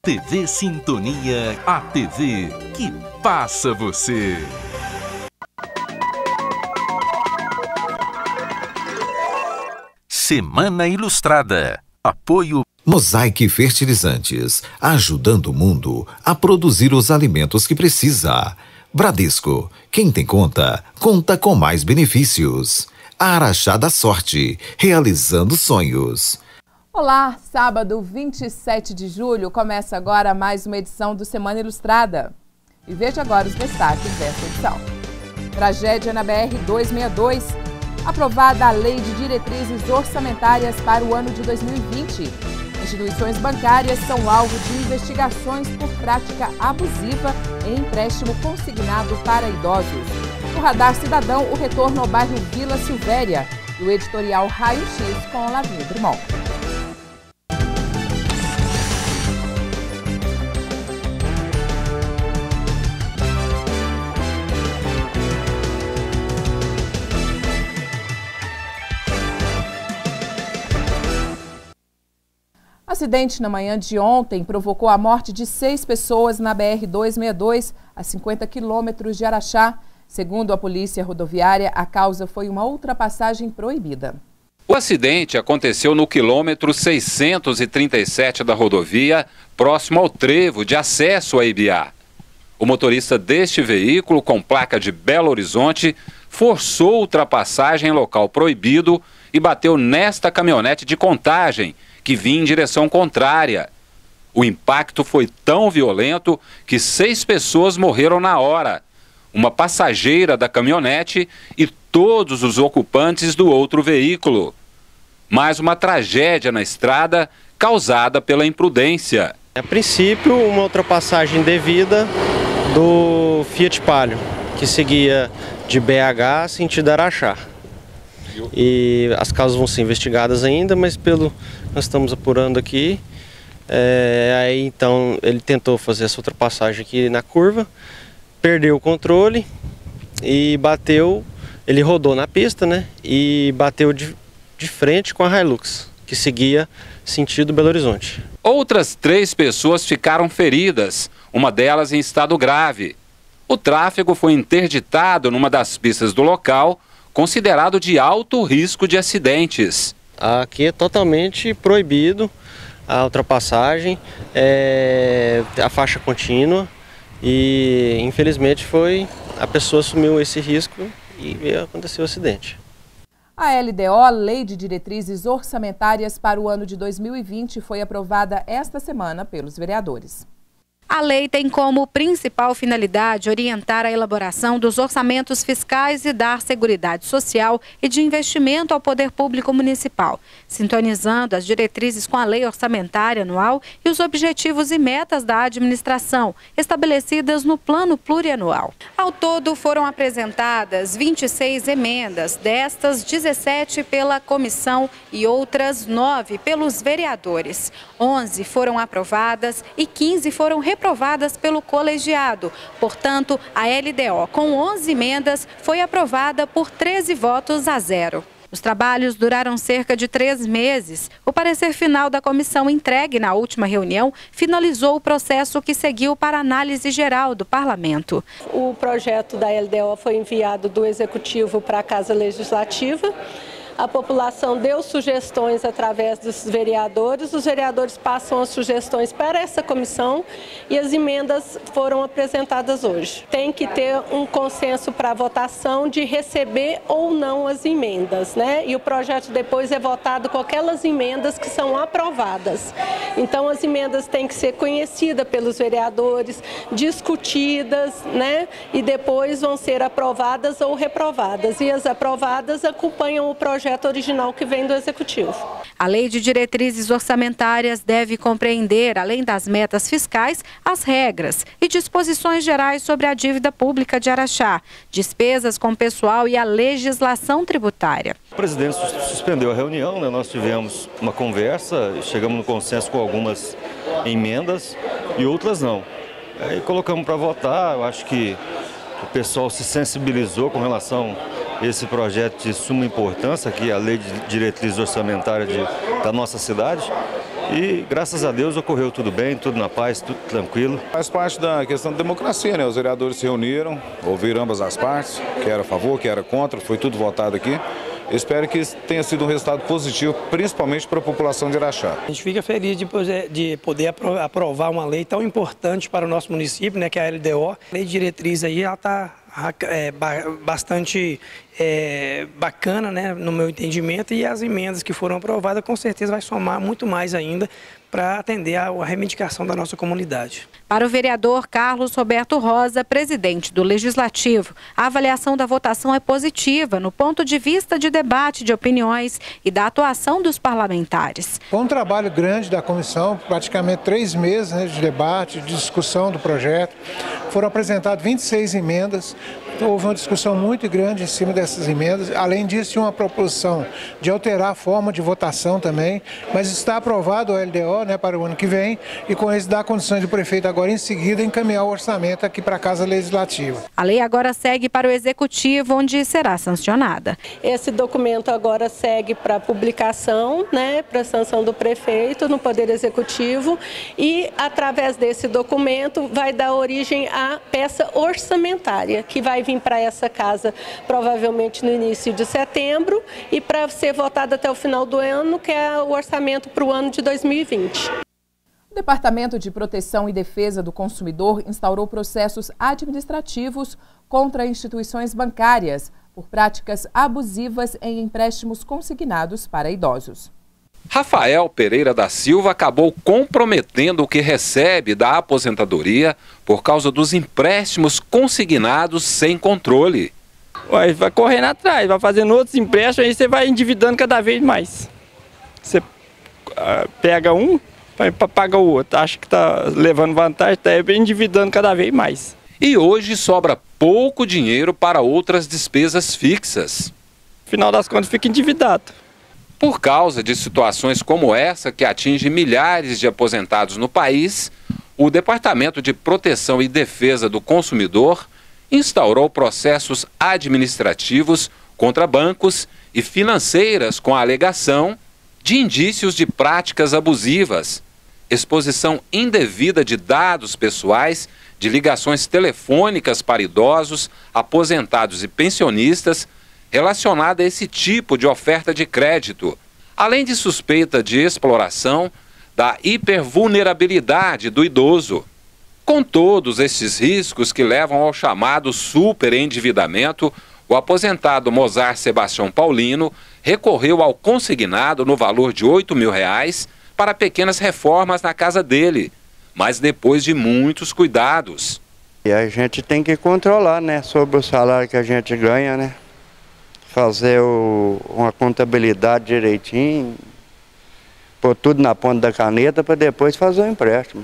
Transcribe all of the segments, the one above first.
TV Sintonia, a TV que passa você. Semana Ilustrada. Apoio Mosaic Fertilizantes, ajudando o mundo a produzir os alimentos que precisa. Bradesco, quem tem conta, conta com mais benefícios. Araxá da Sorte, realizando sonhos. Olá, sábado 27 de julho, começa agora mais uma edição do Semana Ilustrada. E veja agora os destaques desta edição. Tragédia na BR-262, aprovada a Lei de Diretrizes Orçamentárias para o ano de 2020. Instituições bancárias são alvo de investigações por prática abusiva em empréstimo consignado para idosos. No Radar Cidadão, o retorno ao bairro Vila Silvéria e o editorial Raio X com Lavinho Drummond. Acidente na manhã de ontem provocou a morte de 6 pessoas na BR-262, a 50 quilômetros de Araxá. Segundo a Polícia Rodoviária, a causa foi uma ultrapassagem proibida. O acidente aconteceu no quilômetro 637 da rodovia, próximo ao trevo de acesso a Ibiá. O motorista deste veículo, com placa de Belo Horizonte, forçou ultrapassagem em local proibido e bateu nesta caminhonete de Contagem, que vinha em direção contrária. O impacto foi tão violento que 6 pessoas morreram na hora. Uma passageira da caminhonete e todos os ocupantes do outro veículo. Mais uma tragédia na estrada causada pela imprudência. A princípio, uma ultrapassagem indevida do Fiat Palio, que seguia de BH sentido Araxá. E as causas vão ser investigadas ainda, mas nós estamos apurando aqui. Aí então ele tentou fazer essa ultrapassagem aqui na curva, perdeu o controle e bateu, ele rodou na pista, né? E bateu de frente com a Hilux, que seguia sentido Belo Horizonte. Outras 3 pessoas ficaram feridas, uma delas em estado grave. O tráfego foi interditado numa das pistas do local, considerado de alto risco de acidentes. Aqui é totalmente proibido a ultrapassagem, a faixa contínua e infelizmente a pessoa assumiu esse risco e aconteceu o acidente. A LDO, Lei de Diretrizes Orçamentárias para o ano de 2020, foi aprovada esta semana pelos vereadores. A lei tem como principal finalidade orientar a elaboração dos orçamentos fiscais e dar seguridade social e de investimento ao poder público municipal, sintonizando as diretrizes com a lei orçamentária anual e os objetivos e metas da administração, estabelecidas no plano plurianual. Ao todo, foram apresentadas 26 emendas, destas 17 pela comissão e outras 9 pelos vereadores. 11 foram aprovadas e 15 foram reprovadas pelo colegiado. Portanto, a LDO, com 11 emendas, foi aprovada por 13 votos a 0. Os trabalhos duraram cerca de 3 meses. O parecer final da comissão entregue na última reunião finalizou o processo que seguiu para análise geral do parlamento. O projeto da LDO foi enviado do Executivo para a Casa Legislativa. A população deu sugestões através dos vereadores, os vereadores passam as sugestões para essa comissão e as emendas foram apresentadas hoje. Tem que ter um consenso para a votação de receber ou não as emendas, né? E o projeto depois é votado com aquelas emendas que são aprovadas. Então as emendas têm que ser conhecidas pelos vereadores, discutidas, né? E depois vão ser aprovadas ou reprovadas. E as aprovadas acompanham o projeto original que vem do Executivo. A Lei de Diretrizes Orçamentárias deve compreender, além das metas fiscais, as regras e disposições gerais sobre a dívida pública de Araxá, despesas com pessoal e a legislação tributária. O presidente suspendeu a reunião, né? Nós tivemos uma conversa, chegamos no consenso com algumas emendas e outras não. Aí colocamos para votar, eu acho que o pessoal se sensibilizou com relação a esse projeto de suma importância, que é a Lei de Diretrizes Orçamentárias da nossa cidade. E graças a Deus ocorreu tudo bem, tudo na paz, tudo tranquilo. Faz parte da questão da democracia, né? Os vereadores se reuniram, ouviram ambas as partes, que era a favor, que era contra, foi tudo votado aqui. Eu espero que tenha sido um resultado positivo, principalmente para a população de Araxá. A gente fica feliz de poder aprovar uma lei tão importante para o nosso município, né, que é a LDO. A lei de diretriz aí, ela está bastante bacana, né, no meu entendimento, e as emendas que foram aprovadas com certeza vai somar muito mais ainda para atender a reivindicação da nossa comunidade. Para o vereador Carlos Roberto Rosa, presidente do Legislativo, a avaliação da votação é positiva no ponto de vista de debate de opiniões e da atuação dos parlamentares. Foi um trabalho grande da comissão, praticamente 3 meses, né, de debate, de discussão do projeto. Foram apresentadas 26 emendas. Houve uma discussão muito grande em cima dessas emendas. Além disso, tinha uma proposição de alterar a forma de votação também, mas está aprovado o LDO, né, para o ano que vem, e com isso dá condições do prefeito agora em seguida encaminhar o orçamento aqui para a Casa Legislativa. A lei agora segue para o Executivo, onde será sancionada. Esse documento agora segue para publicação, né, para sanção do prefeito no Poder Executivo, e através desse documento vai dar origem à peça orçamentária, que vai vir para essa casa provavelmente no início de setembro e para ser votada até o final do ano, que é o orçamento para o ano de 2020. O Departamento de Proteção e Defesa do Consumidor instaurou processos administrativos contra instituições bancárias por práticas abusivas em empréstimos consignados para idosos. Rafael Pereira da Silva acabou comprometendo o que recebe da aposentadoria por causa dos empréstimos consignados sem controle. Vai correndo atrás, vai fazendo outros empréstimos, aí você vai endividando cada vez mais. Você pega um, vai pagar o outro, acha que está levando vantagem, está endividando cada vez mais. E hoje sobra pouco dinheiro para outras despesas fixas. No final das contas, fica endividado. Por causa de situações como essa, que atinge milhares de aposentados no país, o Departamento de Proteção e Defesa do Consumidor instaurou processos administrativos contra bancos e financeiras com a alegação de indícios de práticas abusivas, exposição indevida de dados pessoais, de ligações telefônicas para idosos, aposentados e pensionistas, relacionada a esse tipo de oferta de crédito, além de suspeita de exploração da hipervulnerabilidade do idoso. Com todos esses riscos que levam ao chamado superendividamento, o aposentado Mozart Sebastião Paulino recorreu ao consignado no valor de R$8.000 para pequenas reformas na casa dele, mas depois de muitos cuidados. E a gente tem que controlar, né, sobre o salário que a gente ganha, né? Fazer uma contabilidade direitinho, pôr tudo na ponta da caneta para depois fazer o empréstimo.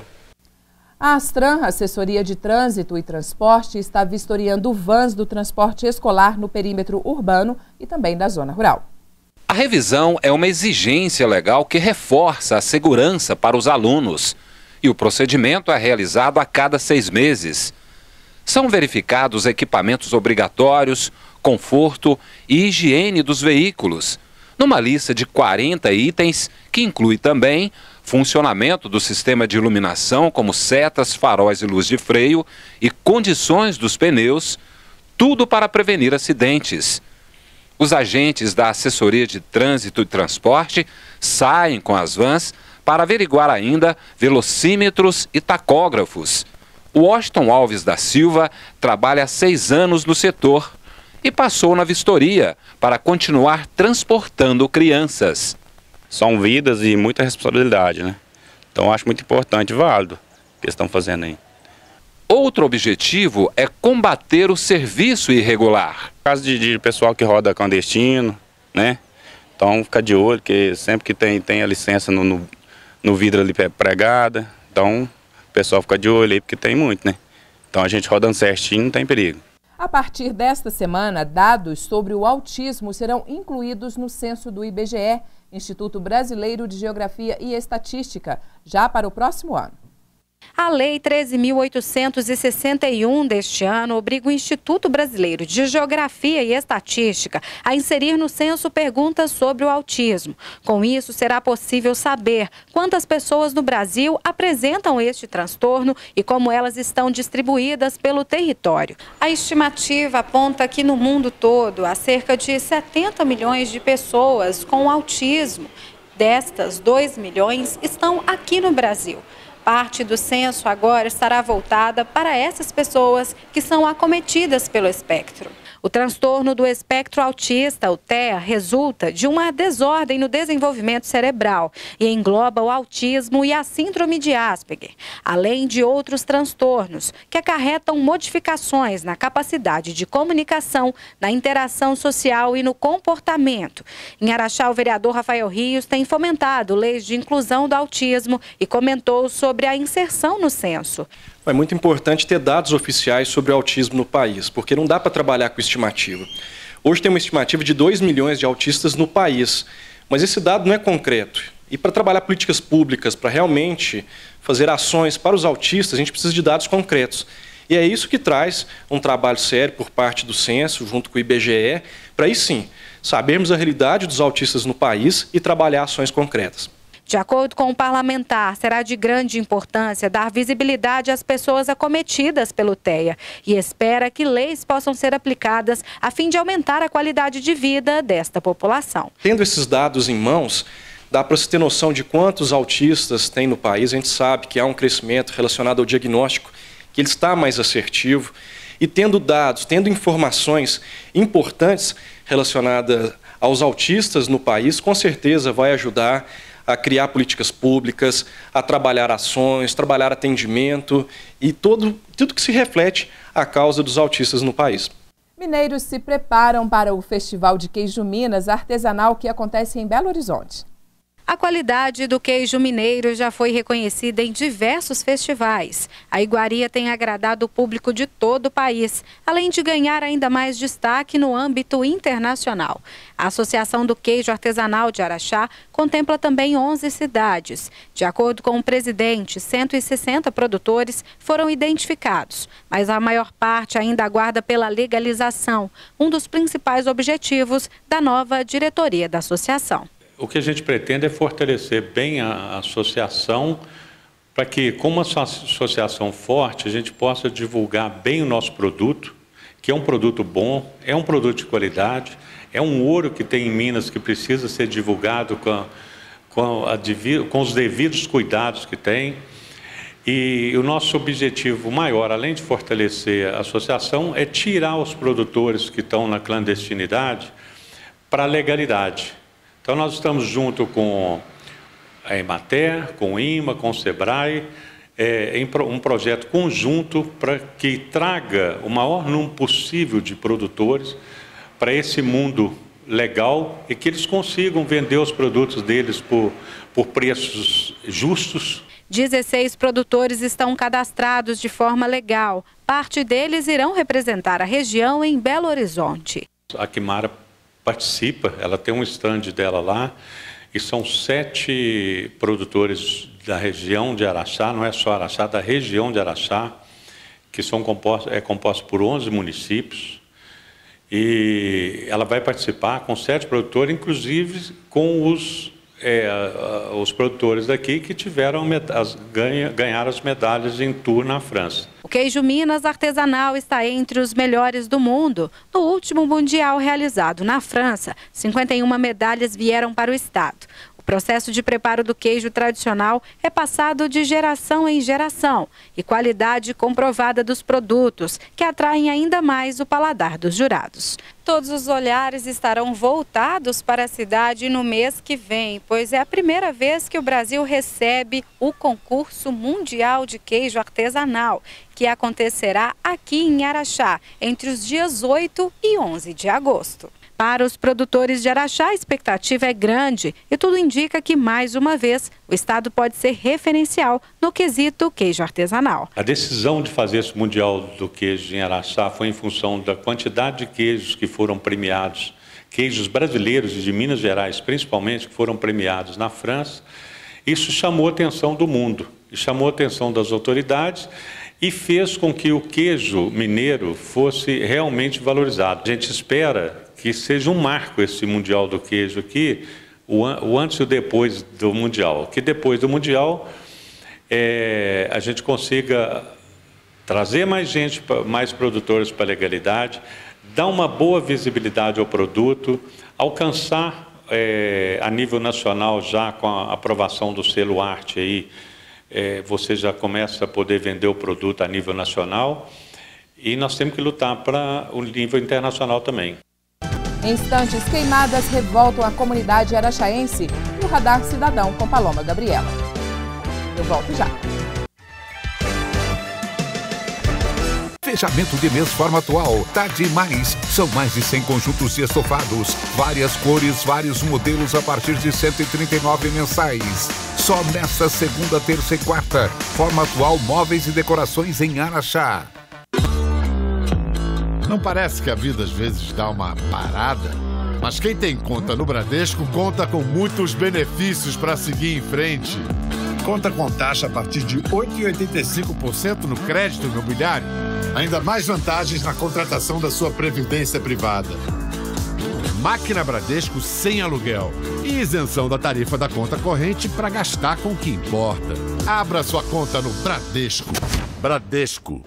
A Astran, Assessoria de Trânsito e Transporte, está vistoriando vans do transporte escolar no perímetro urbano e também da zona rural. A revisão é uma exigência legal que reforça a segurança para os alunos e o procedimento é realizado a cada 6 meses. São verificados equipamentos obrigatórios, conforto e higiene dos veículos, numa lista de 40 itens que inclui também funcionamento do sistema de iluminação, como setas, faróis e luz de freio, e condições dos pneus, tudo para prevenir acidentes. Os agentes da Assessoria de Trânsito e Transporte saem com as vans para averiguar ainda velocímetros e tacógrafos. O Washington Alves da Silva trabalha há 6 anos no setor e passou na vistoria para continuar transportando crianças. São vidas e muita responsabilidade, né? Então acho muito importante e válido o que estão fazendo aí. Outro objetivo é combater o serviço irregular. No caso de pessoal que roda clandestino, né? Então fica de olho, que sempre que tem a licença no vidro ali pregada, então o pessoal fica de olho aí, porque tem muito, né? Então a gente rodando certinho não tem perigo. A partir desta semana, dados sobre o autismo serão incluídos no censo do IBGE, Instituto Brasileiro de Geografia e Estatística, já para o próximo ano. A Lei 13.861 deste ano obriga o Instituto Brasileiro de Geografia e Estatística a inserir no censo perguntas sobre o autismo. Com isso, será possível saber quantas pessoas no Brasil apresentam este transtorno e como elas estão distribuídas pelo território. A estimativa aponta que no mundo todo há cerca de 70 milhões de pessoas com autismo. Destas, 2 milhões estão aqui no Brasil. Parte do censo agora estará voltada para essas pessoas que são acometidas pelo espectro. O transtorno do espectro autista, o TEA, resulta de uma desordem no desenvolvimento cerebral e engloba o autismo e a síndrome de Asperger, além de outros transtornos que acarretam modificações na capacidade de comunicação, na interação social e no comportamento. Em Araxá, o vereador Rafael Rios tem fomentado leis de inclusão do autismo e comentou sobre a inserção no censo. É muito importante ter dados oficiais sobre o autismo no país, porque não dá para trabalhar com estimativa. Hoje tem uma estimativa de 2 milhões de autistas no país, mas esse dado não é concreto. E para trabalhar políticas públicas, para realmente fazer ações para os autistas, a gente precisa de dados concretos. E é isso que traz um trabalho sério por parte do censo, junto com o IBGE, para aí sim, sabermos a realidade dos autistas no país e trabalhar ações concretas. De acordo com o parlamentar, será de grande importância dar visibilidade às pessoas acometidas pelo TEA e espera que leis possam ser aplicadas a fim de aumentar a qualidade de vida desta população. Tendo esses dados em mãos, dá para se ter noção de quantos autistas tem no país. A gente sabe que há um crescimento relacionado ao diagnóstico, que ele está mais assertivo. E tendo dados, tendo informações importantes relacionadas aos autistas no país, com certeza vai ajudar a criar políticas públicas, a trabalhar ações, trabalhar atendimento e tudo que se reflete à causa dos autistas no país. Mineiros se preparam para o Festival de Queijo Minas artesanal que acontece em Belo Horizonte. A qualidade do queijo mineiro já foi reconhecida em diversos festivais. A iguaria tem agradado o público de todo o país, além de ganhar ainda mais destaque no âmbito internacional. A Associação do Queijo Artesanal de Araxá contempla também 11 cidades. De acordo com o presidente, 160 produtores foram identificados, mas a maior parte ainda aguarda pela legalização, um dos principais objetivos da nova diretoria da associação. O que a gente pretende é fortalecer bem a associação para que, com uma associação forte, a gente possa divulgar bem o nosso produto, que é um produto bom, é um produto de qualidade, é um ouro que tem em Minas que precisa ser divulgado com os devidos cuidados que tem. E o nosso objetivo maior, além de fortalecer a associação, é tirar os produtores que estão na clandestinidade para a legalidade. Então, nós estamos junto com a Emater, com o IMA, com o SEBRAE, em um projeto conjunto para que traga o maior número possível de produtores para esse mundo legal e que eles consigam vender os produtos deles por preços justos. 16 produtores estão cadastrados de forma legal. Parte deles irão representar a região em Belo Horizonte. A Quimara participa, ela tem um stand dela lá e são 7 produtores da região de Araxá, não é só Araxá, da região de Araxá, que são compostos por 11 municípios e ela vai participar com 7 produtores, inclusive com os produtores daqui que ganharam as medalhas em Tours na França. O queijo Minas artesanal está entre os melhores do mundo. No último mundial realizado na França, 51 medalhas vieram para o estado. O processo de preparo do queijo tradicional é passado de geração em geração e qualidade comprovada dos produtos, que atraem ainda mais o paladar dos jurados. Todos os olhares estarão voltados para a cidade no mês que vem, pois é a primeira vez que o Brasil recebe o concurso mundial de queijo artesanal, que acontecerá aqui em Araxá, entre os dias 8 e 11 de agosto. Para os produtores de Araxá, a expectativa é grande e tudo indica que, mais uma vez, o estado pode ser referencial no quesito queijo artesanal. A decisão de fazer esse Mundial do Queijo em Araxá foi em função da quantidade de queijos que foram premiados, queijos brasileiros e de Minas Gerais, principalmente, que foram premiados na França. Isso chamou a atenção do mundo. chamou a atenção das autoridades e fez com que o queijo mineiro fosse realmente valorizado. A gente espera que seja um marco esse Mundial do Queijo aqui, o antes e o depois do Mundial. Que depois do Mundial a gente consiga trazer mais gente, mais produtores para a legalidade, dar uma boa visibilidade ao produto, alcançar a nível nacional já com a aprovação do selo Arte aí, você já começa a poder vender o produto a nível nacional e nós temos que lutar para o nível internacional também. Em instantes, queimadas revoltam a comunidade araxaense no Radar Cidadão com Paloma Gabriela. Eu volto já. Fechamento de mês Forma Atual, tá demais. São mais de 100 conjuntos de estofados, várias cores, vários modelos a partir de R$ 139 mensais. Só nesta segunda, terça e quarta. Forma Atual, móveis e decorações em Araxá. Não parece que a vida às vezes dá uma parada? Mas quem tem conta no Bradesco conta com muitos benefícios para seguir em frente. Conta com taxa a partir de 8,85% no crédito imobiliário. Ainda mais vantagens na contratação da sua previdência privada. Máquina Bradesco sem aluguel. E isenção da tarifa da conta corrente para gastar com o que importa. Abra sua conta no Bradesco. Bradesco.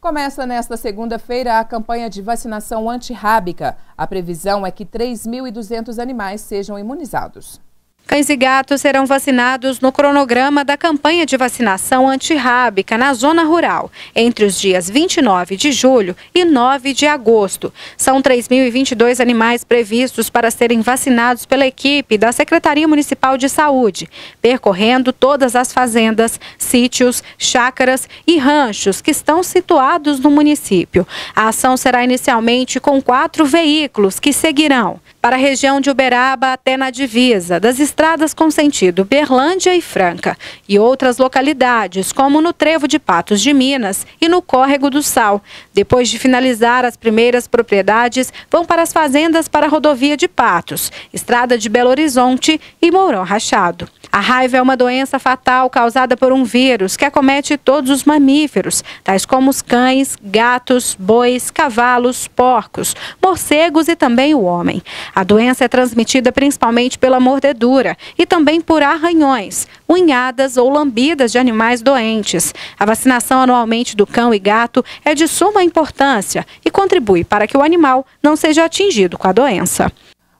Começa nesta segunda-feira a campanha de vacinação antirrábica. A previsão é que 3.200 animais sejam imunizados. Cães e gatos serão vacinados no cronograma da campanha de vacinação antirrábica na zona rural, entre os dias 29 de julho e 9 de agosto. São 3.022 animais previstos para serem vacinados pela equipe da Secretaria Municipal de Saúde, percorrendo todas as fazendas, sítios, chácaras e ranchos que estão situados no município. A ação será inicialmente com 4 veículos que seguirão para a região de Uberaba até na divisa das estradas com sentido Berlândia e Franca e outras localidades, como no Trevo de Patos de Minas e no Córrego do Sal. Depois de finalizar as primeiras propriedades, vão para as fazendas para a rodovia de Patos, estrada de Belo Horizonte e Mourão Rachado. A raiva é uma doença fatal causada por um vírus que acomete todos os mamíferos, tais como os cães, gatos, bois, cavalos, porcos, morcegos e também o homem. A doença é transmitida principalmente pela mordedura e também por arranhões, unhadas ou lambidas de animais doentes. A vacinação anualmente do cão e gato é de suma importância e contribui para que o animal não seja atingido com a doença.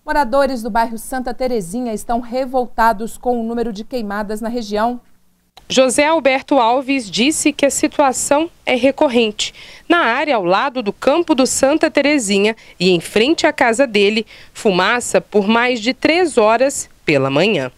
Moradores do bairro Santa Terezinha estão revoltados com o número de queimadas na região. José Alberto Alves disse que a situação é recorrente. Na área ao lado do campo do Santa Terezinha e em frente à casa dele, fumaça por mais de 3 horas pela manhã.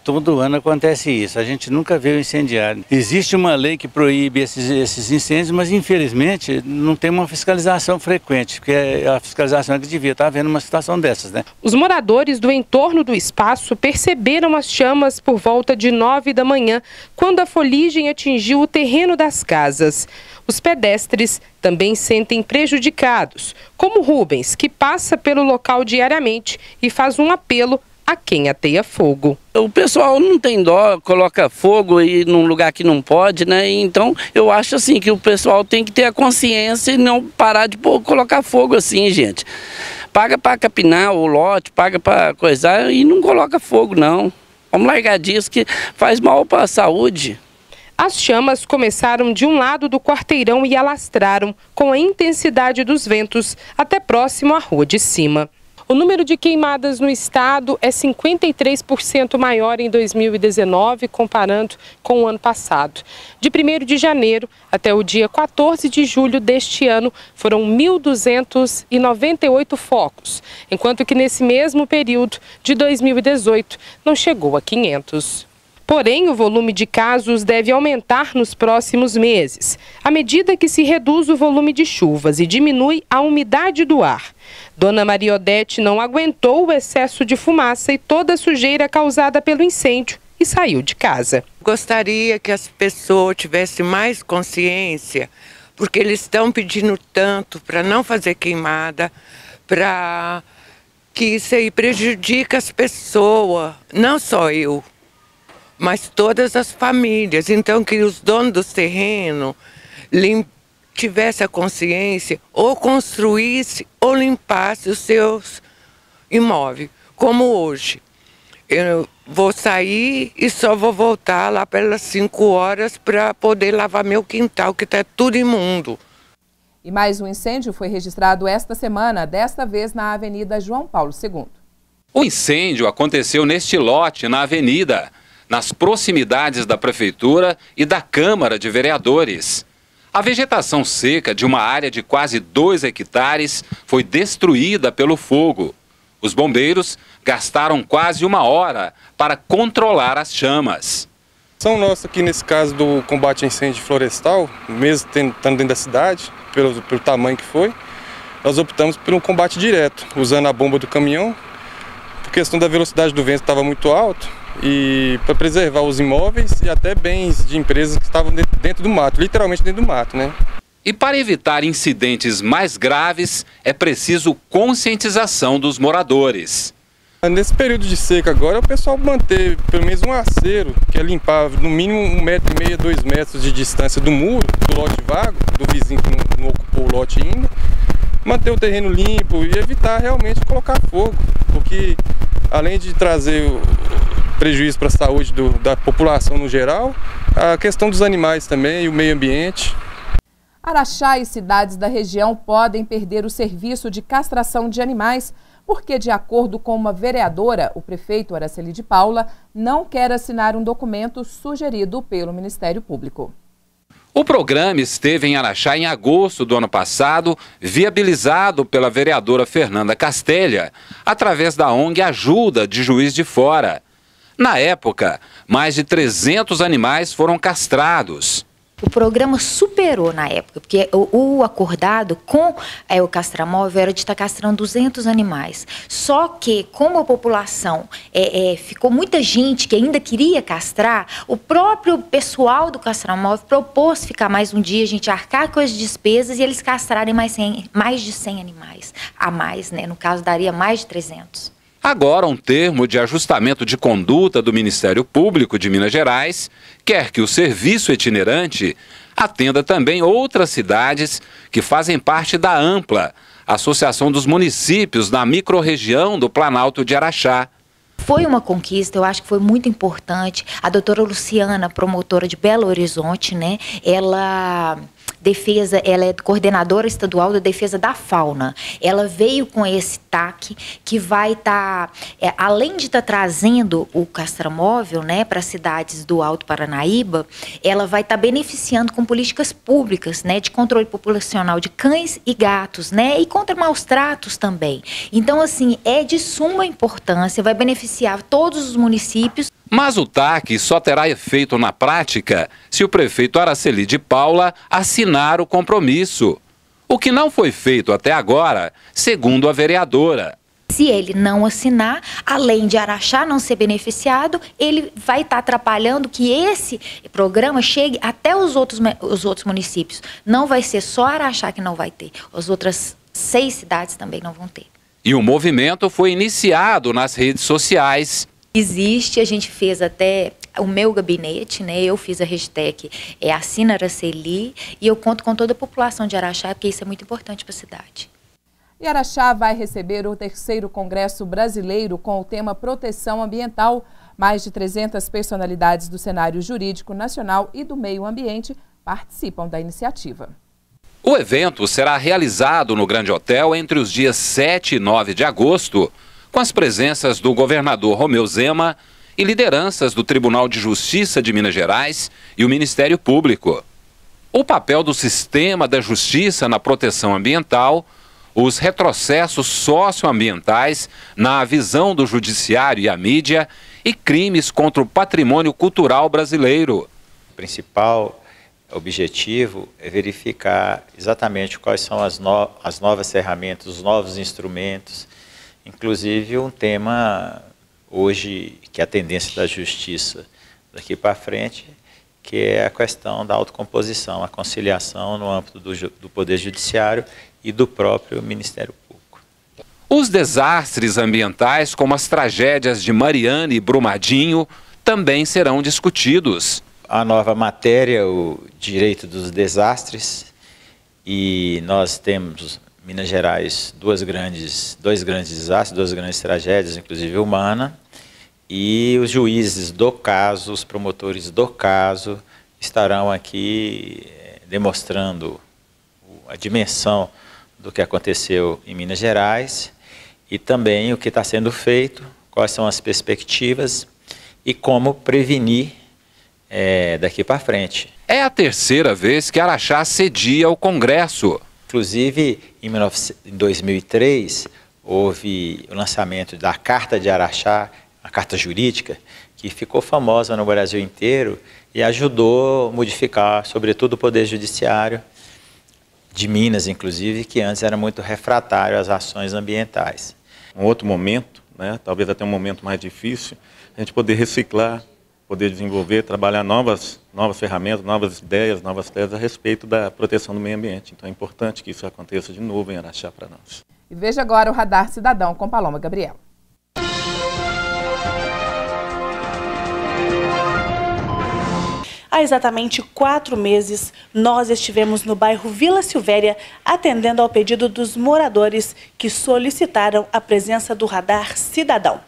Todo ano acontece isso, a gente nunca vê o incendiário. Existe uma lei que proíbe esses incêndios, mas infelizmente não tem uma fiscalização frequente, porque a fiscalização é que devia estar havendo uma situação dessas, né? Os moradores do entorno do espaço perceberam as chamas por volta de 9 da manhã, quando a fuligem atingiu o terreno das casas. Os pedestres também sentem prejudicados, como Rubens, que passa pelo local diariamente e faz um apelo a quem ateia fogo. O pessoal não tem dó, coloca fogo aí num lugar que não pode, né? Então eu acho assim que o pessoal tem que ter a consciência e não parar de colocar fogo assim, gente. Paga para capinar o lote, paga para coisar e não coloca fogo não. Vamos largar disso que faz mal para a saúde. As chamas começaram de um lado do quarteirão e alastraram com a intensidade dos ventos até próximo à rua de cima. O número de queimadas no estado é 53% maior em 2019, comparando com o ano passado. De 1º de janeiro até o dia 14 de julho deste ano, foram 1.298 focos, enquanto que nesse mesmo período de 2018 não chegou a 500. Porém, o volume de casos deve aumentar nos próximos meses, à medida que se reduz o volume de chuvas e diminui a umidade do ar. Dona Maria Odete não aguentou o excesso de fumaça e toda a sujeira causada pelo incêndio e saiu de casa. Gostaria que as pessoas tivessem mais consciência, porque eles estão pedindo tanto para não fazer queimada, para que isso aí prejudica as pessoas, não só eu, mas todas as famílias. Então, que os donos dos terrenos tivessem a consciência, ou construísse ou limpasse os seus imóveis, como hoje. Eu vou sair e só vou voltar lá pelas 5 horas para poder lavar meu quintal, que está tudo imundo. E mais um incêndio foi registrado esta semana, desta vez na Avenida João Paulo II. O incêndio aconteceu neste lote na avenida, nas proximidades da Prefeitura e da Câmara de Vereadores. A vegetação seca de uma área de quase 2 hectares foi destruída pelo fogo. Os bombeiros gastaram quase 1 hora para controlar as chamas. A ação nossa aqui nesse caso do combate a incêndio florestal, mesmo estando dentro da cidade, pelo tamanho que foi, nós optamos por um combate direto, usando a bomba do caminhão, por questão da velocidade do vento que estava muito alto, e para preservar os imóveis e até bens de empresas que estavam dentro do mato, literalmente dentro do mato, né? E para evitar incidentes mais graves, é preciso conscientização dos moradores. Nesse período de seca agora, o pessoal manter pelo menos um aceiro, que é limpar no mínimo 1,5 metro, 2 metros de distância do muro, do lote vago, do vizinho que não ocupou o lote ainda, manter o terreno limpo e evitar realmente colocar fogo, porque além de trazer prejuízo para a saúde da população no geral, a questão dos animais também e o meio ambiente. Araxá e cidades da região podem perder o serviço de castração de animais, porque, de acordo com uma vereadora, o prefeito Araceli de Paula não quer assinar um documento sugerido pelo Ministério Público. O programa esteve em Araxá em agosto do ano passado, viabilizado pela vereadora Fernanda Castelha, através da ONG Ajuda de Juiz de Fora. Na época, mais de 300 animais foram castrados. O programa superou na época, porque o acordado com o castramóvel era de estar castrando 200 animais. Só que, como a população ficou muita gente que ainda queria castrar, o próprio pessoal do castramóvel propôs ficar mais um dia, a gente arcar com as despesas e eles castrarem mais de 100 animais a mais, né? No caso, daria mais de 300. Agora, um termo de ajustamento de conduta do Ministério Público de Minas Gerais quer que o serviço itinerante atenda também outras cidades que fazem parte da AMPLA, Associação dos Municípios da Microrregião do Planalto de Araxá. Foi uma conquista, eu acho que foi muito importante. A doutora Luciana, promotora de Belo Horizonte, né, ela é coordenadora estadual da defesa da fauna. Ela veio com esse TAC que vai estar, além de estar trazendo o castramóvel, né, para as cidades do Alto Paranaíba, ela vai estar beneficiando com políticas públicas, né, de controle populacional de cães e gatos, né, e contra maus tratos também. Então, assim, é de suma importância, vai beneficiar todos os municípios. Mas o TAC só terá efeito na prática se o prefeito Araceli de Paula assinar o compromisso, o que não foi feito até agora, segundo a vereadora. Se ele não assinar, além de Araxá não ser beneficiado, ele vai estar atrapalhando que esse programa chegue até os outros municípios. Não vai ser só Araxá que não vai ter, as outras 6 cidades também não vão ter. E o movimento foi iniciado nas redes sociais. Existe, a gente fez até o meu gabinete, né? Eu fiz a hashtag Assina Araceli e eu conto com toda a população de Araxá, porque isso é muito importante para a cidade. E Araxá vai receber o 3º Congresso Brasileiro com o tema Proteção Ambiental. Mais de 300 personalidades do cenário jurídico nacional e do meio ambiente participam da iniciativa. O evento será realizado no Grande Hotel entre os dias 7 e 9 de agosto, com as presenças do governador Romeu Zema e lideranças do Tribunal de Justiça de Minas Gerais e o Ministério Público. O papel do sistema da justiça na proteção ambiental, os retrocessos socioambientais na visão do judiciário e a mídia e crimes contra o patrimônio cultural brasileiro. O principal objetivo é verificar exatamente quais são as novas ferramentas, os novos instrumentos. Inclusive um tema hoje que é a tendência da justiça daqui para frente, que é a questão da autocomposição, a conciliação no âmbito do Poder Judiciário e do próprio Ministério Público. Os desastres ambientais, como as tragédias de Mariana e Brumadinho, também serão discutidos. A nova matéria, o direito dos desastres, e nós temos, em Minas Gerais, dois grandes desastres, duas grandes tragédias, inclusive humana, e os juízes do caso, os promotores do caso, estarão aqui demonstrando a dimensão do que aconteceu em Minas Gerais e também o que está sendo feito, quais são as perspectivas e como prevenir daqui para frente. É a terceira vez que Araxá cedia ao Congresso. Inclusive, em 2003, houve o lançamento da Carta de Araxá, a Carta Jurídica, que ficou famosa no Brasil inteiro e ajudou a modificar, sobretudo, o Poder Judiciário de Minas, inclusive, que antes era muito refratário às ações ambientais. Um outro momento, né, talvez até um momento mais difícil, a gente poder reciclar, poder desenvolver, trabalhar novas ferramentas, novas ideias, novas teses a respeito da proteção do meio ambiente. Então é importante que isso aconteça de novo em Araxá para nós. E veja agora o Radar Cidadão com Paloma Gabriela. Há exatamente 4 meses, nós estivemos no bairro Vila Silvéria atendendo ao pedido dos moradores que solicitaram a presença do Radar Cidadão.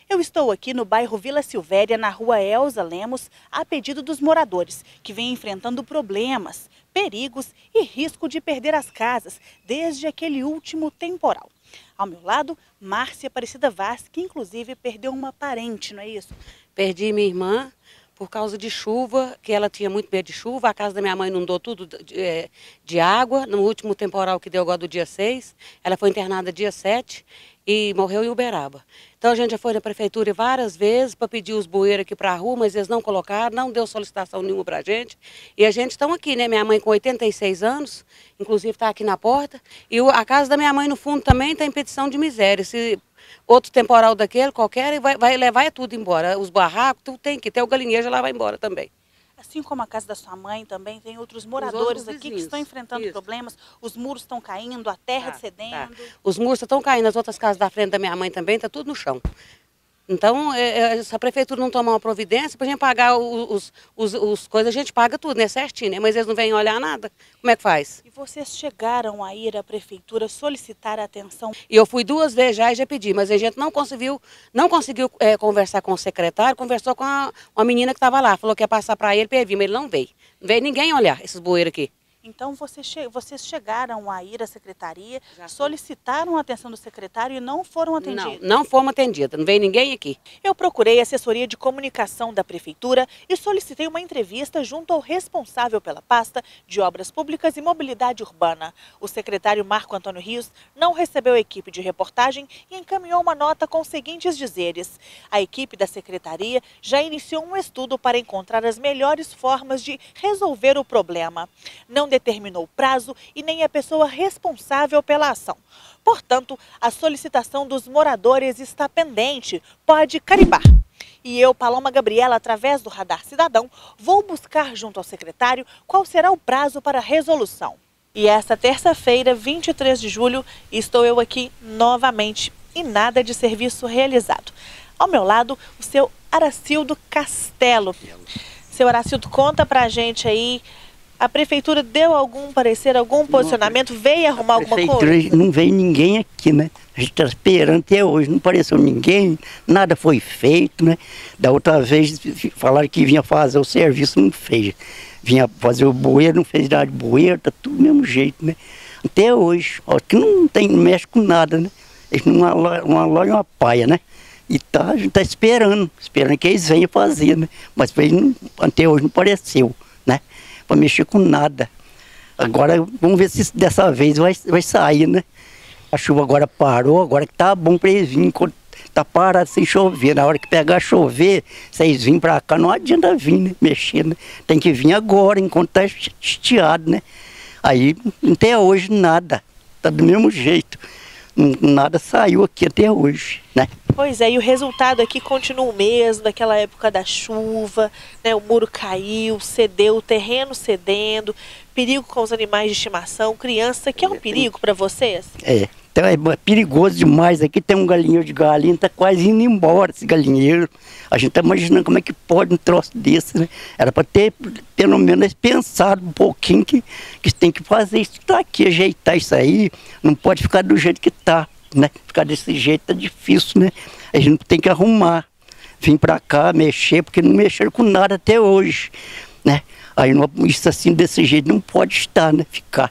Eu estou aqui no bairro Vila Silvéria, na rua Elza Lemos, a pedido dos moradores, que vêm enfrentando problemas, perigos e risco de perder as casas desde aquele último temporal. Ao meu lado, Márcia Aparecida Vaz, que inclusive perdeu uma parente, não é isso? Perdi minha irmã por causa de chuva, que ela tinha muito medo de chuva, a casa da minha mãe inundou tudo de água, no último temporal que deu agora do dia 6, ela foi internada dia 7 e morreu em Uberaba. Então a gente já foi na prefeitura várias vezes para pedir os bueiros aqui para a rua, mas eles não colocaram, não deu solicitação nenhuma para a gente. E a gente está aqui, né? Minha mãe com 86 anos, inclusive está aqui na porta, e a casa da minha mãe no fundo também está em petição de miséria. Se outro temporal daquele, qualquer, vai levar tudo embora. Os barracos, tudo tem que ter, o galinheiro já lá vai embora também. Assim como a casa da sua mãe, também tem outros moradores aqui que estão enfrentando problemas. Os muros estão caindo, a terra cedendo. Os muros estão caindo, as outras casas da frente da minha mãe também, está tudo no chão. Então, se a prefeitura não tomar uma providência, para a gente pagar os coisas, a gente paga tudo, né, certinho, né? Mas eles não vêm olhar nada. Como é que faz? E vocês chegaram a ir à prefeitura solicitar a atenção? E eu fui 2 vezes já e já pedi, mas a gente não conseguiu conversar com o secretário, conversou com uma menina que estava lá, falou que ia passar para ele, para ele vir, mas ele não veio. Não veio ninguém olhar esses bueiros aqui. Então vocês chegaram a ir à secretaria, solicitaram a atenção do secretário e não foram atendidos? Não fomos atendidos, não veio ninguém aqui. Eu procurei a assessoria de comunicação da prefeitura e solicitei uma entrevista junto ao responsável pela pasta de Obras Públicas e Mobilidade Urbana. O secretário Marco Antônio Rios não recebeu a equipe de reportagem e encaminhou uma nota com os seguintes dizeres: a equipe da secretaria já iniciou um estudo para encontrar as melhores formas de resolver o problema. Não determinou prazo e nem a pessoa responsável pela ação. Portanto, a solicitação dos moradores está pendente. Pode carimbar. E eu, Paloma Gabriela, através do Radar Cidadão, vou buscar junto ao secretário qual será o prazo para a resolução. E esta terça-feira, 23 de julho, estou eu aqui novamente e nada de serviço realizado. Ao meu lado, o seu Aracildo Castelo. Seu Aracildo, conta pra gente aí. A prefeitura deu algum parecer, algum posicionamento? Veio arrumar alguma coisa? Não veio ninguém aqui, né? A gente está esperando até hoje, não apareceu ninguém, nada foi feito, né? Da outra vez falaram que vinha fazer o serviço, não fez. Vinha fazer o bueiro, não fez nada de bueiro, tá tudo do mesmo jeito, né? Até hoje, ó, que não mexe com nada, né? Uma loja e uma paia, né? E a gente tá esperando que eles venham fazer, né? Mas até hoje não apareceu, né? Para mexer com nada. Agora vamos ver se dessa vez vai sair, né? A chuva agora parou, agora que tá bom para eles virem, enquanto tá parado sem chover. Na hora que pegar a chover, se eles virem para cá, não adianta vir, né? Mexer, né? Tem que vir agora, enquanto tá estiado, né? Aí até hoje nada, tá do mesmo jeito. Nada saiu aqui até hoje, né? Pois é, e o resultado aqui continua o mesmo, daquela época da chuva, né? O muro caiu, cedeu, o terreno cedendo, perigo com os animais de estimação, criança, que é um perigo para vocês? Então é perigoso demais. Aqui tem um galinheiro de galinha, está quase indo embora esse galinheiro. A gente está imaginando como é que pode um troço desse, né? Era para ter, pelo menos, pensado um pouquinho que tem que fazer isso aqui, ajeitar isso aí. Não pode ficar do jeito que está, né? Ficar desse jeito tá difícil, né? A gente tem que arrumar. Vim para cá mexer, porque não mexeram com nada até hoje, né? Aí isso assim, desse jeito, não pode estar, né? Ficar.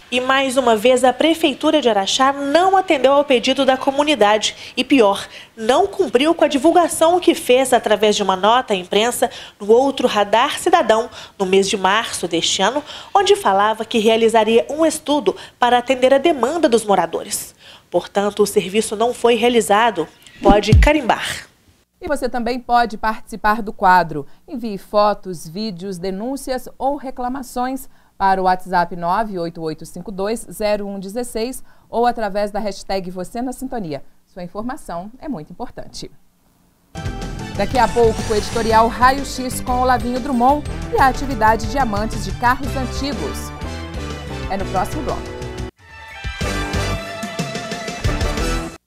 E mais uma vez a Prefeitura de Araxá não atendeu ao pedido da comunidade e, pior, não cumpriu com a divulgação que fez através de uma nota à imprensa no outro Radar Cidadão, no mês de março deste ano, onde falava que realizaria um estudo para atender a demanda dos moradores. Portanto, o serviço não foi realizado. Pode carimbar. E você também pode participar do quadro. Envie fotos, vídeos, denúncias ou reclamações para o WhatsApp 988520116 ou através da hashtag Você na Sintonia. Sua informação é muito importante. Daqui a pouco, o editorial Raio X com Olavinho Drummond e a atividade de amantes de carros antigos. É no próximo bloco.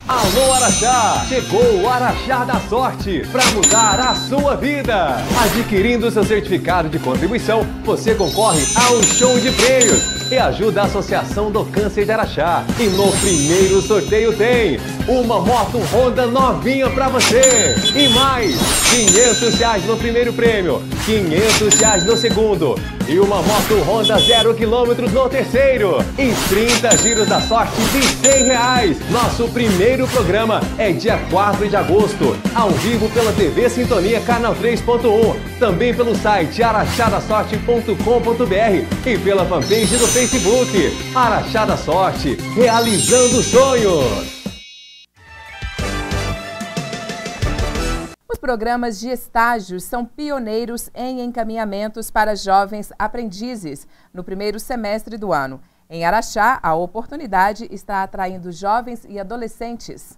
Alô Araxá! Chegou o Araxá da Sorte para mudar a sua vida! Adquirindo seu certificado de contribuição, você concorre a um show de prêmios e ajuda a Associação do Câncer de Araxá. E no primeiro sorteio tem uma moto Honda novinha para você! E mais, R$500 no primeiro prêmio, R$500 no segundo e uma moto Honda 0 km no terceiro. E 30 giros da sorte de R$100. Nosso primeiro programa é dia 4 de agosto, ao vivo pela TV Sintonia Canal 3.1, também pelo site araxadasorte.com.br e pela fanpage do Facebook. Araxá da Sorte, realizando sonhos. Os programas de estágios são pioneiros em encaminhamentos para jovens aprendizes no primeiro semestre do ano. Em Araxá, a oportunidade está atraindo jovens e adolescentes.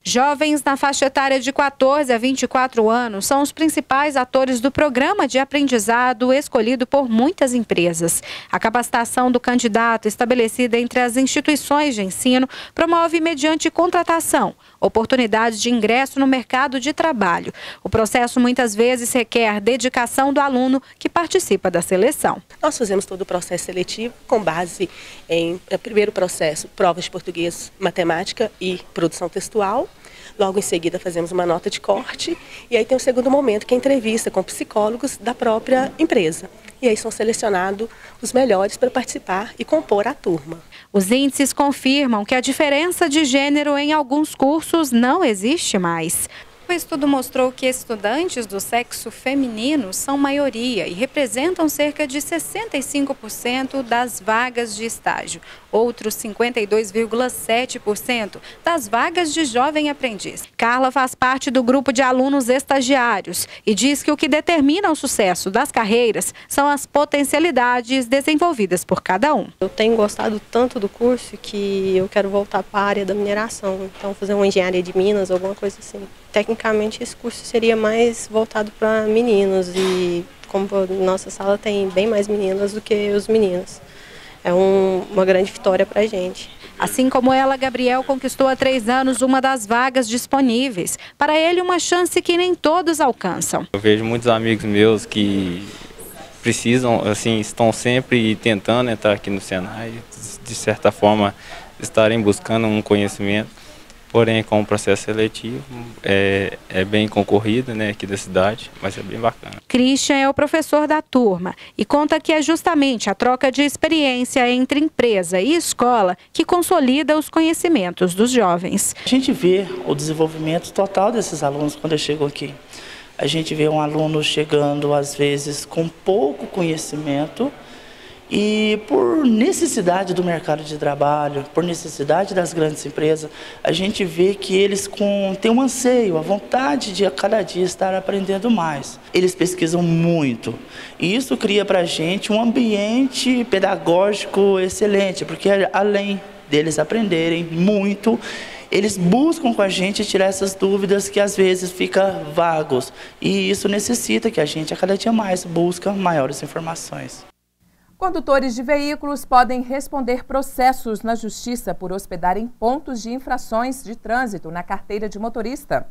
Jovens na faixa etária de 14 a 24 anos são os principais atores do programa de aprendizado escolhido por muitas empresas. A capacitação do candidato, estabelecida entre as instituições de ensino, promove, mediante contratação, oportunidade de ingresso no mercado de trabalho. O processo muitas vezes requer dedicação do aluno que participa da seleção. Nós fazemos todo o processo seletivo com base em, primeiro processo, provas de português, matemática e produção textual. Logo em seguida fazemos uma nota de corte e aí tem o segundo momento, que é a entrevista com psicólogos da própria empresa. E aí são selecionados os melhores para participar e compor a turma. Os índices confirmam que a diferença de gênero em alguns cursos não existe mais. O estudo mostrou que estudantes do sexo feminino são maioria e representam cerca de 65% das vagas de estágio. Outros 52,7% das vagas de jovem aprendiz. Carla faz parte do grupo de alunos estagiários e diz que o que determina o sucesso das carreiras são as potencialidades desenvolvidas por cada um. Eu tenho gostado tanto do curso que eu quero voltar para a área da mineração, então fazer uma engenharia de minas, alguma coisa assim. Tecnicamente, esse curso seria mais voltado para meninos e como nossa sala tem bem mais meninas do que os meninos. É uma grande vitória para a gente. Assim como ela, Gabriel conquistou há 3 anos uma das vagas disponíveis. Para ele, uma chance que nem todos alcançam. Eu vejo muitos amigos meus que precisam, assim, estão sempre tentando entrar aqui no Senai, de certa forma, estarem buscando um conhecimento. Porém, com o processo seletivo, é bem concorrido, né, aqui da cidade, mas é bem bacana. Christian é o professor da turma e conta que é justamente a troca de experiência entre empresa e escola que consolida os conhecimentos dos jovens. A gente vê o desenvolvimento total desses alunos quando eles chegam aqui. A gente vê um aluno chegando, às vezes, com pouco conhecimento, e por necessidade do mercado de trabalho, por necessidade das grandes empresas, a gente vê que eles têm um anseio, a vontade de a cada dia estar aprendendo mais. Eles pesquisam muito e isso cria para a gente um ambiente pedagógico excelente, porque além deles aprenderem muito, eles buscam com a gente tirar essas dúvidas que às vezes ficam vagos. E isso necessita que a gente a cada dia mais busque maiores informações. Condutores de veículos podem responder processos na Justiça por hospedarem pontos de infrações de trânsito na carteira de motorista.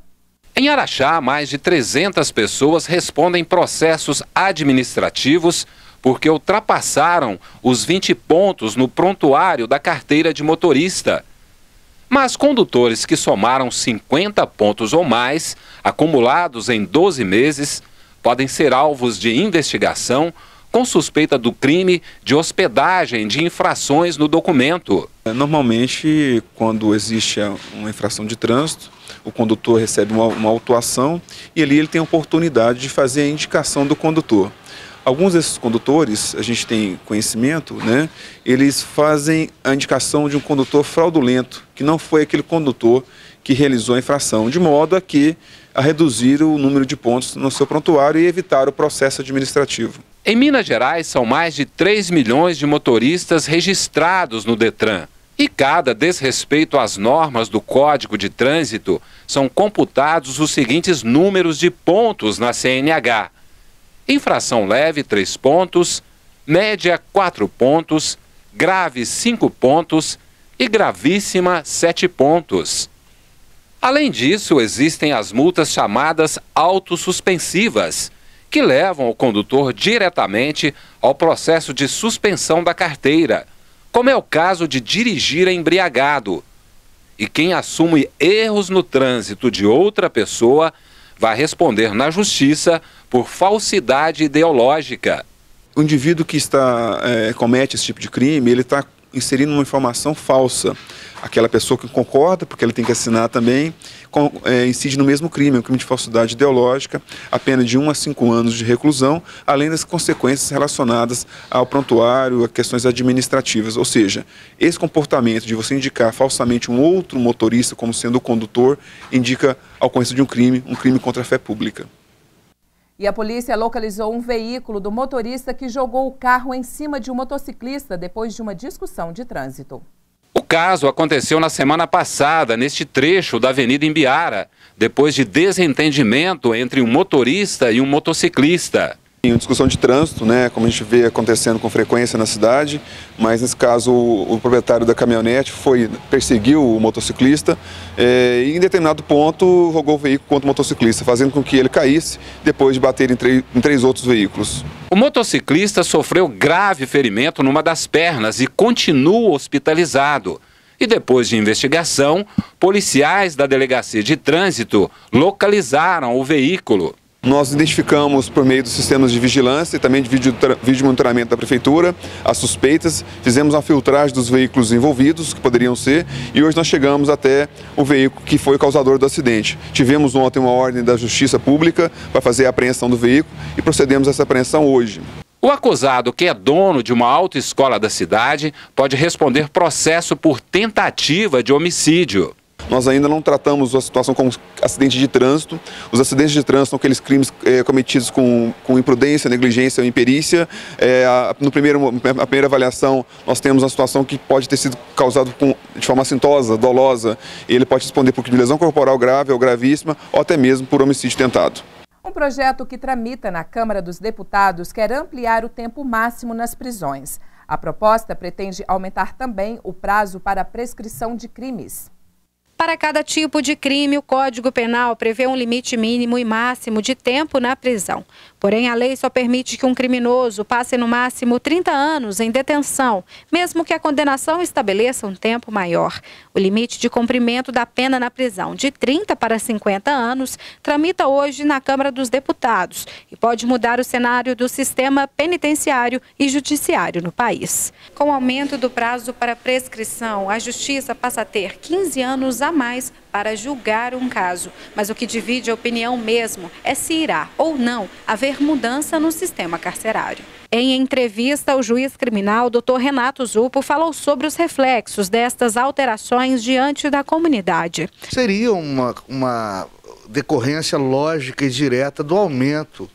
Em Araxá, mais de 300 pessoas respondem processos administrativos porque ultrapassaram os 20 pontos no prontuário da carteira de motorista. Mas condutores que somaram 50 pontos ou mais, acumulados em 12 meses, podem ser alvos de investigação com suspeita do crime de hospedagem de infrações no documento. Normalmente, quando existe uma infração de trânsito, o condutor recebe uma autuação e ali ele tem a oportunidade de fazer a indicação do condutor. Alguns desses condutores, a gente tem conhecimento, né? Eles fazem a indicação de um condutor fraudulento, que não foi aquele condutor que realizou a infração, de modo a reduzir o número de pontos no seu prontuário e evitar o processo administrativo. Em Minas Gerais, são mais de 3 milhões de motoristas registrados no Detran. E cada desrespeito às normas do Código de Trânsito são computados os seguintes números de pontos na CNH. Infração leve, 3 pontos, média, 4 pontos, grave, 5 pontos e gravíssima, 7 pontos. Além disso, existem as multas chamadas autossuspensivas, que levam o condutor diretamente ao processo de suspensão da carteira, como é o caso de dirigir embriagado. E quem assume erros no trânsito de outra pessoa vai responder na justiça por falsidade ideológica. O indivíduo que comete esse tipo de crime, ele está inserindo uma informação falsa. Aquela pessoa que concorda, porque ele tem que assinar também, incide no mesmo crime, um crime de falsidade ideológica, a pena de 1 a 5 anos de reclusão, além das consequências relacionadas ao prontuário, a questões administrativas. Ou seja, esse comportamento de você indicar falsamente um outro motorista como sendo o condutor, indica a ocorrência de um crime contra a fé pública. E a polícia localizou um veículo do motorista que jogou o carro em cima de um motociclista depois de uma discussão de trânsito. O caso aconteceu na semana passada, neste trecho da Avenida Imbiara, depois de desentendimento entre um motorista e um motociclista. Uma discussão de trânsito, né, como a gente vê acontecendo com frequência na cidade, mas nesse caso o proprietário da caminhonete perseguiu o motociclista e em determinado ponto jogou o veículo contra o motociclista, fazendo com que ele caísse depois de bater em três outros veículos. O motociclista sofreu grave ferimento numa das pernas e continua hospitalizado. E depois de investigação, policiais da Delegacia de Trânsito localizaram o veículo. Nós identificamos por meio dos sistemas de vigilância e também de vídeo de monitoramento da Prefeitura as suspeitas, fizemos uma filtragem dos veículos envolvidos, que poderiam ser, e hoje nós chegamos até o veículo que foi o causador do acidente. Tivemos ontem uma ordem da Justiça Pública para fazer a apreensão do veículo e procedemos a essa apreensão hoje. O acusado, que é dono de uma autoescola da cidade, pode responder processo por tentativa de homicídio. Nós ainda não tratamos a situação como acidente de trânsito. Os acidentes de trânsito são aqueles crimes cometidos com imprudência, negligência ou imperícia. Na primeira avaliação, nós temos uma situação que pode ter sido causada de forma assintosa, dolosa. Ele pode responder por lesão corporal grave ou gravíssima, ou até mesmo por homicídio tentado. Um projeto que tramita na Câmara dos Deputados quer ampliar o tempo máximo nas prisões. A proposta pretende aumentar também o prazo para a prescrição de crimes. Para cada tipo de crime, o Código Penal prevê um limite mínimo e máximo de tempo na prisão. Porém, a lei só permite que um criminoso passe no máximo 30 anos em detenção, mesmo que a condenação estabeleça um tempo maior. O limite de cumprimento da pena na prisão, de 30 para 50 anos, tramita hoje na Câmara dos Deputados e pode mudar o cenário do sistema penitenciário e judiciário no país. Com o aumento do prazo para prescrição, a Justiça passa a ter 15 anos a mais para julgar um caso. Mas o que divide a opinião mesmo é se irá ou não haver mudança no sistema carcerário. Em entrevista, o juiz criminal, Dr. Renato Zupo, falou sobre os reflexos destas alterações diante da comunidade. Seria uma decorrência lógica e direta do aumento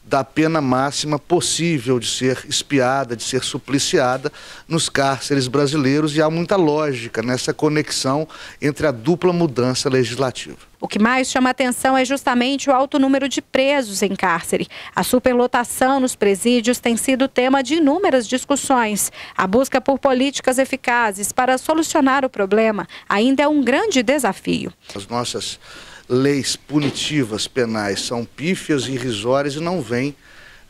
da pena máxima possível de ser espiada, de ser supliciada nos cárceres brasileiros, e há muita lógica nessa conexão entre a dupla mudança legislativa. O que mais chama atenção é justamente o alto número de presos em cárcere. A superlotação nos presídios tem sido tema de inúmeras discussões. A busca por políticas eficazes para solucionar o problema ainda é um grande desafio. As nossas leis punitivas penais são pífias e irrisórias e não vêm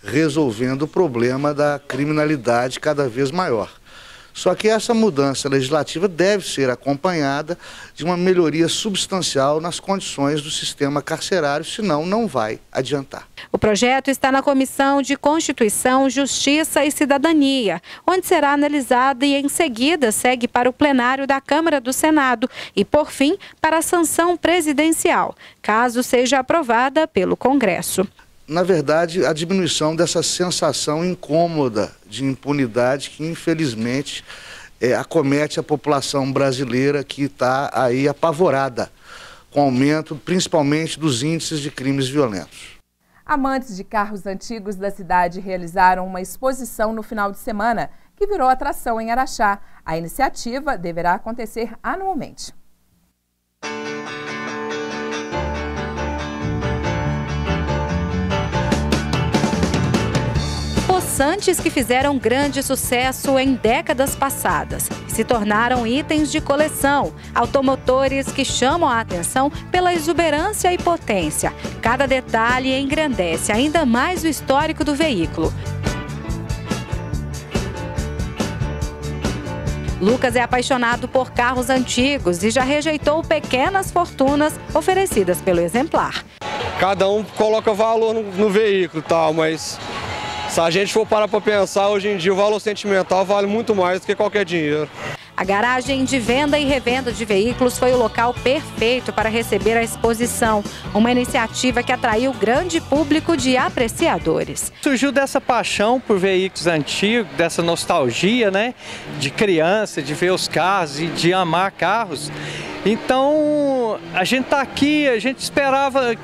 resolvendo o problema da criminalidade cada vez maior. Só que essa mudança legislativa deve ser acompanhada de uma melhoria substancial nas condições do sistema carcerário, senão não vai adiantar. O projeto está na Comissão de Constituição, Justiça e Cidadania, onde será analisado e em seguida segue para o plenário da Câmara do Senado e, por fim, para a sanção presidencial, caso seja aprovada pelo Congresso. Na verdade, a diminuição dessa sensação incômoda de impunidade que, infelizmente, acomete a população brasileira, que está aí apavorada com o aumento, principalmente, dos índices de crimes violentos. Amantes de carros antigos da cidade realizaram uma exposição no final de semana, que virou atração em Araxá. A iniciativa deverá acontecer anualmente. Possantes que fizeram grande sucesso em décadas passadas e se tornaram itens de coleção, automotores que chamam a atenção pela exuberância e potência. Cada detalhe engrandece ainda mais o histórico do veículo. Lucas é apaixonado por carros antigos e já rejeitou pequenas fortunas oferecidas pelo exemplar. Cada um coloca valor no veículo e tal, mas se a gente for parar para pensar, hoje em dia o valor sentimental vale muito mais do que qualquer dinheiro. A garagem de venda e revenda de veículos foi o local perfeito para receber a exposição, uma iniciativa que atraiu grande público de apreciadores. Surgiu dessa paixão por veículos antigos, dessa nostalgia, né, de criança, de ver os carros e de amar carros. Então, a gente está aqui, a gente esperava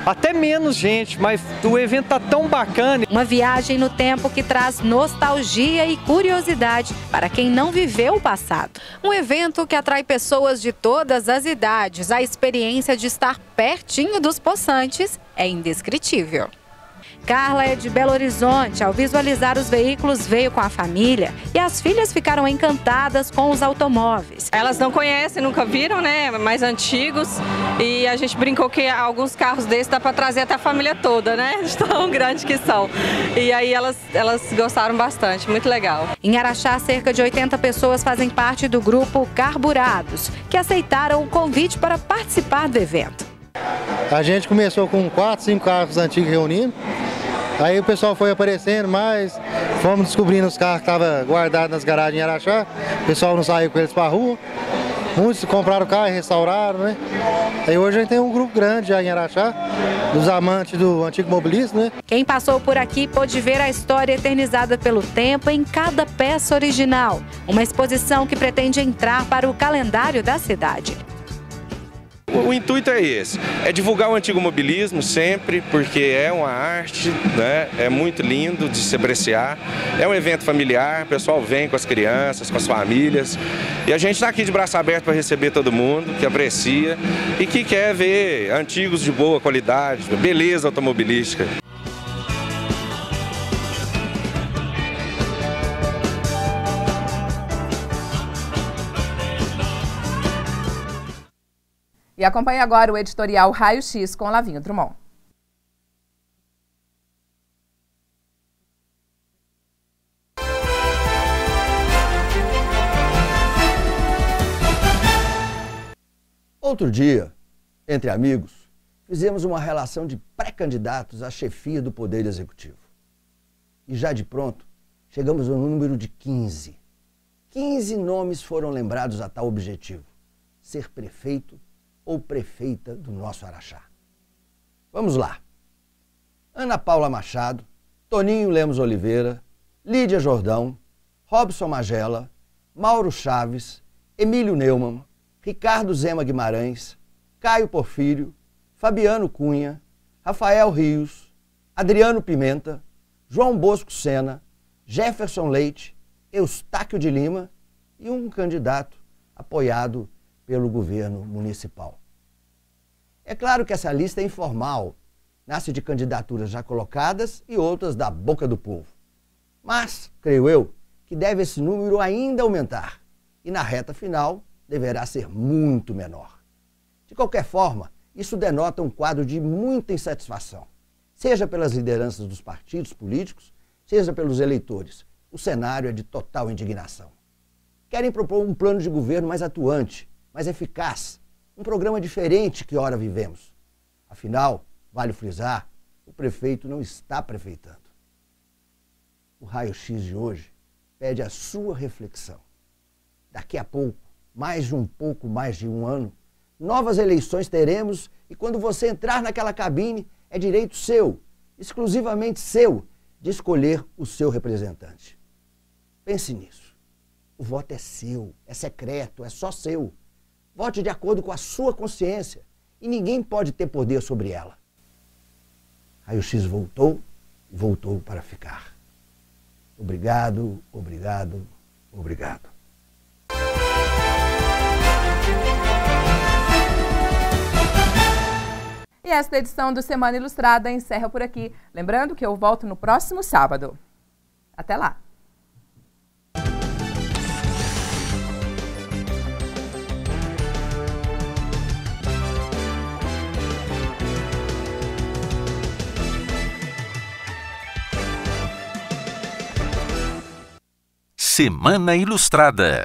até menos gente, mas o evento está tão bacana. Uma viagem no tempo que traz nostalgia e curiosidade para quem não viveu o passado. Um evento que atrai pessoas de todas as idades. A experiência de estar pertinho dos possantes é indescritível. Carla é de Belo Horizonte. Ao visualizar os veículos, veio com a família e as filhas ficaram encantadas com os automóveis. Elas não conhecem, nunca viram, né? Mais antigos. E a gente brincou que alguns carros desses dá para trazer até a família toda, né? De tão grandes que são. E aí elas gostaram bastante, muito legal. Em Araxá, cerca de 80 pessoas fazem parte do grupo Carburados, que aceitaram o convite para participar do evento. A gente começou com 4, 5 carros antigos reunindo. Aí o pessoal foi aparecendo, mas fomos descobrindo os carros que estavam guardados nas garagens em Araxá. O pessoal não saiu com eles para a rua. Muitos compraram o carro e restauraram, né? Aí hoje a gente tem um grupo grande já em Araxá, dos amantes do antigo mobilismo, né? Quem passou por aqui pôde ver a história eternizada pelo tempo em cada peça original. Uma exposição que pretende entrar para o calendário da cidade. O intuito é esse, é divulgar o antigo mobilismo sempre, porque é uma arte, né? É muito lindo de se apreciar, é um evento familiar, o pessoal vem com as crianças, com as famílias, e a gente está aqui de braço aberto para receber todo mundo que aprecia e que quer ver antigos de boa qualidade, beleza automobilística. E acompanhe agora o editorial Raio X com Lavinho Drummond. Outro dia, entre amigos, fizemos uma relação de pré-candidatos à chefia do Poder Executivo. E já de pronto, chegamos ao número de 15. 15 nomes foram lembrados a tal objetivo: ser prefeito ou prefeita do nosso Araxá. Vamos lá. Ana Paula Machado, Toninho Lemos Oliveira, Lídia Jordão, Robson Magela, Mauro Chaves, Emílio Neumann, Ricardo Zema Guimarães, Caio Porfírio, Fabiano Cunha, Rafael Rios, Adriano Pimenta, João Bosco Sena, Jefferson Leite, Eustáquio de Lima e um candidato apoiado pelo governo municipal. É claro que essa lista é informal, nasce de candidaturas já colocadas e outras da boca do povo. Mas, creio eu, que deve esse número ainda aumentar e na reta final deverá ser muito menor. De qualquer forma, isso denota um quadro de muita insatisfação, seja pelas lideranças dos partidos políticos, seja pelos eleitores. O cenário é de total indignação. Querem propor um plano de governo mais atuante, mais eficaz, um programa diferente que ora vivemos. Afinal, vale frisar, o prefeito não está prefeitando. O raio-x de hoje pede a sua reflexão. Daqui a pouco, um pouco mais de um ano, novas eleições teremos e quando você entrar naquela cabine, é direito seu, exclusivamente seu, de escolher o seu representante. Pense nisso. O voto é seu, é secreto, é só seu. Vote de acordo com a sua consciência e ninguém pode ter poder sobre ela. Raio-X voltou e voltou para ficar. Obrigado, obrigado, obrigado. E esta edição do Semana Ilustrada encerra por aqui. Lembrando que eu volto no próximo sábado. Até lá! Semana Ilustrada.